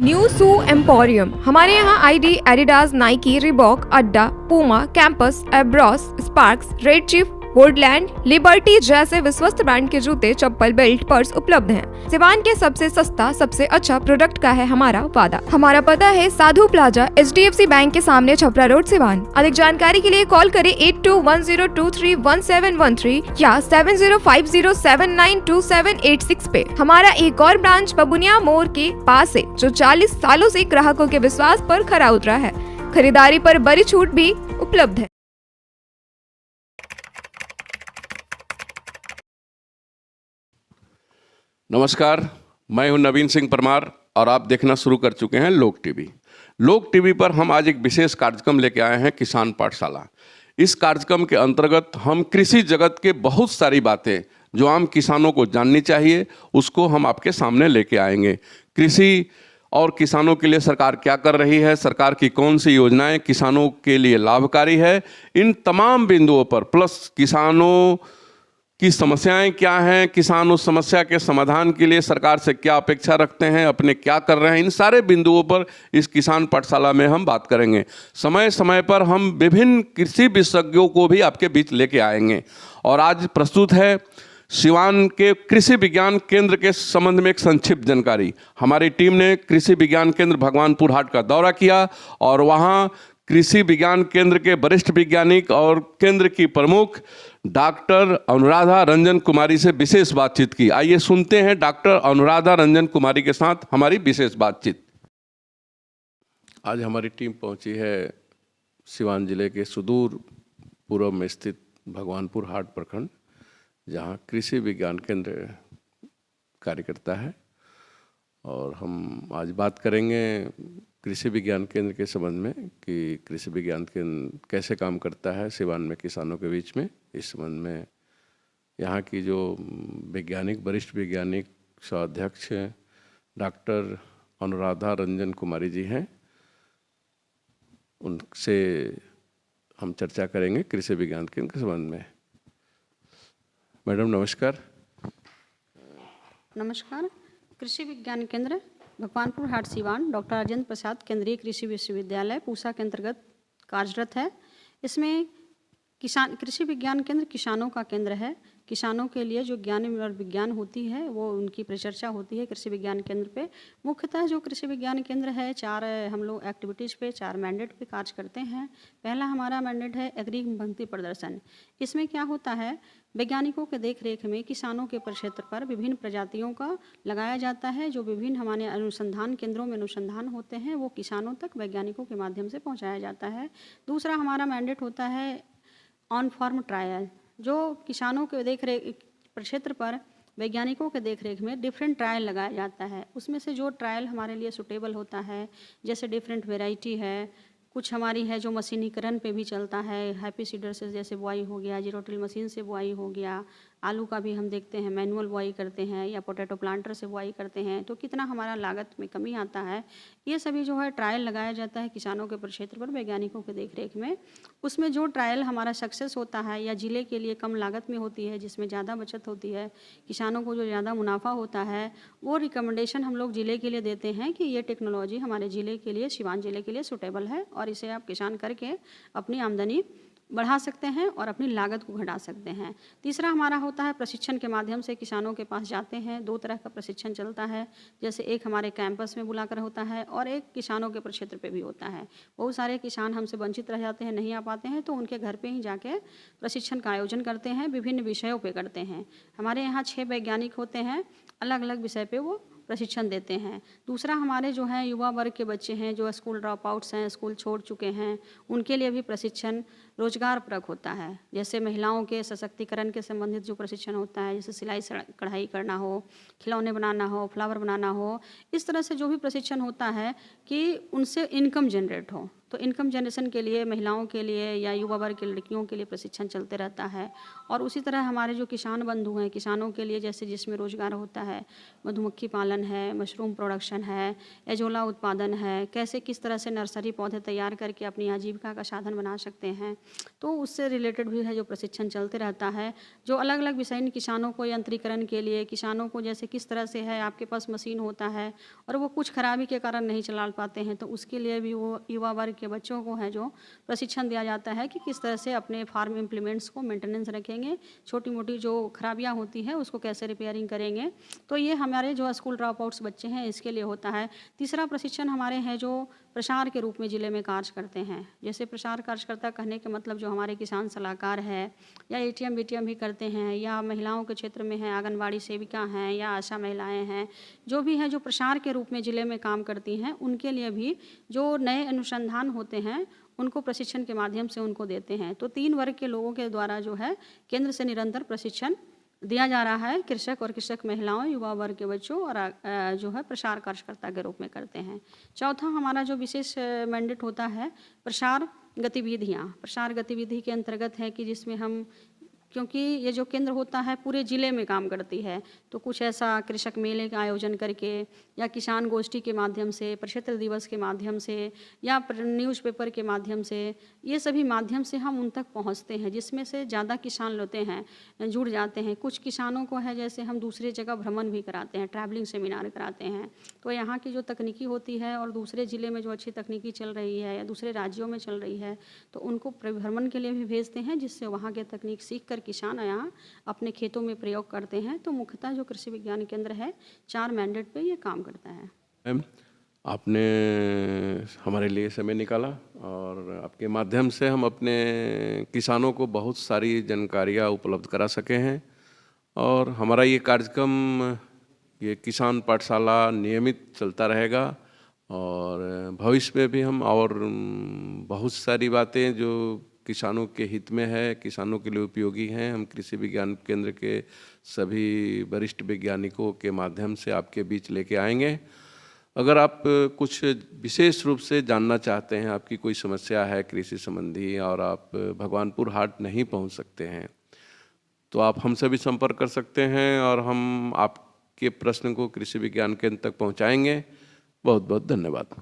New सू emporium. हमारे यहाँ ID, Adidas, Nike, Reebok, अड्डा, Puma, Campus, Abros, Sparx, Red Chief, Woodland, Liberty जैसे विश्वस्त ब्रांड के जूते, चप्पल, बेल्ट, पर्स उपलब्ध हैं। सिवान के सबसे सस्ता, सबसे अच्छा प्रोडक्ट का है हमारा वादा। हमारा पता है साधु प्लाजा, HDFC बैंक के सामने, छपरा रोड, सिवान। अधिक जानकारी के लिए कॉल करें 8210231713 या 7050792786 पे। हमारा एक और ब्रांच बबुनिया मोड़ के पास है, जो 40 सालों से ग्राहकों के विश्वास पर खरा उतरा है। खरीदारी पर बड़ी छूट भी उपलब्ध है। नमस्कार, मैं हूं नवीन सिंह परमार और आप देखना शुरू कर चुके हैं लोक टीवी। लोक टीवी पर हम आज एक विशेष कार्यक्रम लेके आए हैं, किसान पाठशाला। इस कार्यक्रम के अंतर्गत हम कृषि जगत के बहुत सारी बातें जो आम किसानों को जाननी चाहिए, उसको हम आपके सामने लेके आएंगे। कृषि और किसानों के लिए सरकार क्या कर रही है, सरकार की कौन सी योजनाएं किसानों के लिए लाभकारी है, इन तमाम बिंदुओं पर, प्लस किसानों की समस्याएं क्या हैं, किसान उस समस्या के समाधान के लिए सरकार से क्या अपेक्षा रखते हैं, अपने क्या कर रहे हैं, इन सारे बिंदुओं पर इस किसान पाठशाला में हम बात करेंगे। समय समय पर हम विभिन्न कृषि विशेषज्ञों को भी आपके बीच लेके आएंगे। और आज प्रस्तुत है सिवान के कृषि विज्ञान केंद्र के संबंध में एक संक्षिप्त जानकारी। हमारी टीम ने कृषि विज्ञान केंद्र भगवानपुर हाट का दौरा किया और वहाँ कृषि विज्ञान केंद्र के वरिष्ठ वैज्ञानिक और केंद्र की प्रमुख डॉक्टर अनुराधा रंजन कुमारी से विशेष बातचीत की। आइए सुनते हैं डॉक्टर अनुराधा रंजन कुमारी के साथ हमारी विशेष बातचीत। आज हमारी टीम पहुंची है सिवान जिले के सुदूर पूर्व में स्थित भगवानपुर हाट प्रखंड, जहां कृषि विज्ञान केंद्र कार्य करता है। और हम आज बात करेंगे कृषि विज्ञान केंद्र के संबंध में कि कृषि विज्ञान केंद्र कैसे काम करता है सिवान में किसानों के बीच में। इस संबंध में यहाँ की जो वैज्ञानिक, वरिष्ठ वैज्ञानिक सह अध्यक्ष डॉक्टर अनुराधा रंजन कुमारी जी हैं, उनसे हम चर्चा करेंगे कृषि विज्ञान केंद्र के संबंध में। मैडम नमस्कार। नमस्कार। कृषि विज्ञान केंद्र भगवानपुर हाट सिवान डॉक्टर राजेंद्र प्रसाद केंद्रीय कृषि विश्वविद्यालय पूसा के अंतर्गत कार्यरत है। इसमें कृषि विज्ञान केंद्र किसानों का केंद्र है। किसानों के लिए जो ज्ञान और विज्ञान होती है वो उनकी परिचर्चा होती है कृषि विज्ञान केंद्र पे। मुख्यतः जो कृषि विज्ञान केंद्र है, 4 हम लोग एक्टिविटीज़ पे, 4 मैंडेट पे कार्य करते हैं। पहला हमारा मैंडेट है एग्री पंक्ति प्रदर्शन। इसमें क्या होता है, वैज्ञानिकों के देखरेख में किसानों के परिक्षेत्र पर विभिन्न प्रजातियों का लगाया जाता है। जो विभिन्न हमारे अनुसंधान केंद्रों में अनुसंधान होते हैं वो किसानों तक वैज्ञानिकों के माध्यम से पहुँचाया जाता है। दूसरा हमारा मैंडेट होता है ऑन फार्म ट्रायल। जो किसानों के देखरेख प्रक्षेत्र पर वैज्ञानिकों के देखरेख में डिफरेंट ट्रायल लगाया जाता है। उसमें से जो ट्रायल हमारे लिए सुटेबल होता है, जैसे डिफरेंट वेराइटी है, कुछ हमारी है जो मशीनीकरण पे भी चलता है, हैप्पी सीडर से जैसे बुआई हो गया, जीरो टिल मशीन से बुआई हो गया, आलू का भी हम देखते हैं मैनुअल बुआई करते हैं या पोटैटो प्लांटर से बुआई करते हैं, तो कितना हमारा लागत में कमी आता है। ये सभी जो है ट्रायल लगाया जाता है किसानों के परिक्षेत्र पर वैज्ञानिकों के देखरेख में। उसमें जो ट्रायल हमारा सक्सेस होता है या जिले के लिए कम लागत में होती है, जिसमें ज़्यादा बचत होती है, किसानों को जो ज़्यादा मुनाफा होता है, वो रिकमेंडेशन हम लोग जिले के लिए देते हैं कि ये टेक्नोलॉजी हमारे ज़िले के लिए, सिवान जिले के लिए सूटेबल है और इसे आप किसान करके अपनी आमदनी बढ़ा सकते हैं और अपनी लागत को घटा सकते हैं। तीसरा हमारा होता है प्रशिक्षण के माध्यम से किसानों के पास जाते हैं। 2 तरह का प्रशिक्षण चलता है, जैसे एक हमारे कैंपस में बुलाकर होता है और एक किसानों के प्रक्षेत्र पे भी होता है। बहुत सारे किसान हमसे वंचित रह जाते हैं, नहीं आ पाते हैं, तो उनके घर पे ही जाके प्रशिक्षण का आयोजन करते हैं, विभिन्न विषयों पे करते हैं। हमारे यहाँ 6 वैज्ञानिक होते हैं, अलग अलग विषय पे वो प्रशिक्षण देते हैं। दूसरा हमारे जो हैं युवा वर्ग के बच्चे हैं जो स्कूल ड्रॉप आउट्स हैं, स्कूल छोड़ चुके हैं, उनके लिए भी प्रशिक्षण रोजगारपरक होता है। जैसे महिलाओं के सशक्तिकरण के संबंधित जो प्रशिक्षण होता है, जैसे सिलाई कढ़ाई करना हो, खिलौने बनाना हो, फ्लावर बनाना हो, इस तरह से जो भी प्रशिक्षण होता है कि उनसे इनकम जनरेट हो, तो तो इनकम जनरेशन के लिए महिलाओं के लिए या युवा वर्ग के लड़कियों के लिए प्रशिक्षण चलते रहता है। और उसी तरह हमारे जो किसान बंधु हैं, किसानों के लिए जैसे जिसमें रोजगार होता है, मधुमक्खी पालन है, मशरूम प्रोडक्शन है, एजोला उत्पादन है, कैसे किस तरह से नर्सरी पौधे तैयार करके अपनी आजीविका का साधन बना सकते हैं, तो उससे रिलेटेड भी है जो प्रशिक्षण चलते रहता है। जो अलग अलग विषय किसानों को यंत्रीकरण के लिए, किसानों को जैसे किस तरह से है आपके पास मशीन होता है और वो कुछ खराबी के कारण नहीं चला पाते हैं, तो उसके लिए भी वो युवा वर्ग के बच्चों को है जो प्रशिक्षण दिया जाता है कि किस तरह से अपने फार्म इम्प्लीमेंट्स को मेंटेनेंस रखेंगे, छोटी मोटी जो खराबियाँ होती हैं उसको कैसे रिपेयरिंग करेंगे। तो ये हमारे जो स्कूल ड्रॉप आउट्स बच्चे हैं इसके लिए होता है। तीसरा प्रशिक्षण हमारे हैं जो प्रसार के रूप में ज़िले में कार्य करते हैं। जैसे प्रसार कार्यकर्ता कहने के मतलब जो हमारे किसान सलाहकार है या एटीएम बीटीएम भी करते हैं, या महिलाओं के क्षेत्र में हैं आंगनबाड़ी सेविका हैं या आशा महिलाएं हैं, जो भी हैं जो प्रसार के रूप में ज़िले में काम करती हैं, उनके लिए भी जो नए अनुसंधान होते हैं उनको प्रशिक्षण के माध्यम से उनको देते हैं। तो 3 वर्ग के लोगों के द्वारा जो है केंद्र से निरंतर प्रशिक्षण दिया जा रहा है। कृषक और कृषक महिलाओं, युवा वर्ग के बच्चों और जो है प्रसार कार्यकर्ता के रूप में करते हैं। चौथा हमारा जो विशेष मैंडेट होता है प्रसार गतिविधियाँ। प्रसार गतिविधि के अंतर्गत है कि जिसमें हम, क्योंकि ये जो केंद्र होता है पूरे ज़िले में काम करती है, तो कुछ ऐसा कृषक मेले का आयोजन करके या किसान गोष्ठी के माध्यम से, प्रक्षेत्र दिवस के माध्यम से या न्यूज़पेपर के माध्यम से, ये सभी माध्यम से हम उन तक पहुंचते हैं, जिसमें से ज़्यादा किसान लेते हैं, जुड़ जाते हैं। कुछ किसानों को है जैसे हम दूसरे जगह भ्रमण भी कराते हैं, ट्रैवलिंग सेमिनार कराते हैं, तो यहाँ की जो तकनीकी होती है और दूसरे ज़िले में जो अच्छी तकनीकी चल रही है या दूसरे राज्यों में चल रही है, तो उनको भ्रमण के लिए भी भेजते हैं, जिससे वहाँ के तकनीक सीख कर किसान यहाँ अपने खेतों में प्रयोग करते हैं। तो मुख्यतः जो कृषि विज्ञान केंद्र है 4 मैंडेट पे ये काम करता है। मैम, आपने हमारे लिए समय निकाला और आपके माध्यम से हम अपने किसानों को बहुत सारी जानकारियाँ उपलब्ध करा सके हैं। और हमारा ये कार्यक्रम, ये किसान पाठशाला नियमित चलता रहेगा और भविष्य में भी हम और बहुत सारी बातें जो किसानों के हित में है, किसानों के लिए उपयोगी हैं, हम कृषि विज्ञान केंद्र के सभी वरिष्ठ वैज्ञानिकों के माध्यम से आपके बीच लेके आएंगे। अगर आप कुछ विशेष रूप से जानना चाहते हैं, आपकी कोई समस्या है कृषि संबंधी और आप भगवानपुर हाट नहीं पहुंच सकते हैं, तो आप हमसे भी संपर्क कर सकते हैं और हम आपके प्रश्न को कृषि विज्ञान केंद्र तक पहुंचाएंगे। बहुत बहुत धन्यवाद।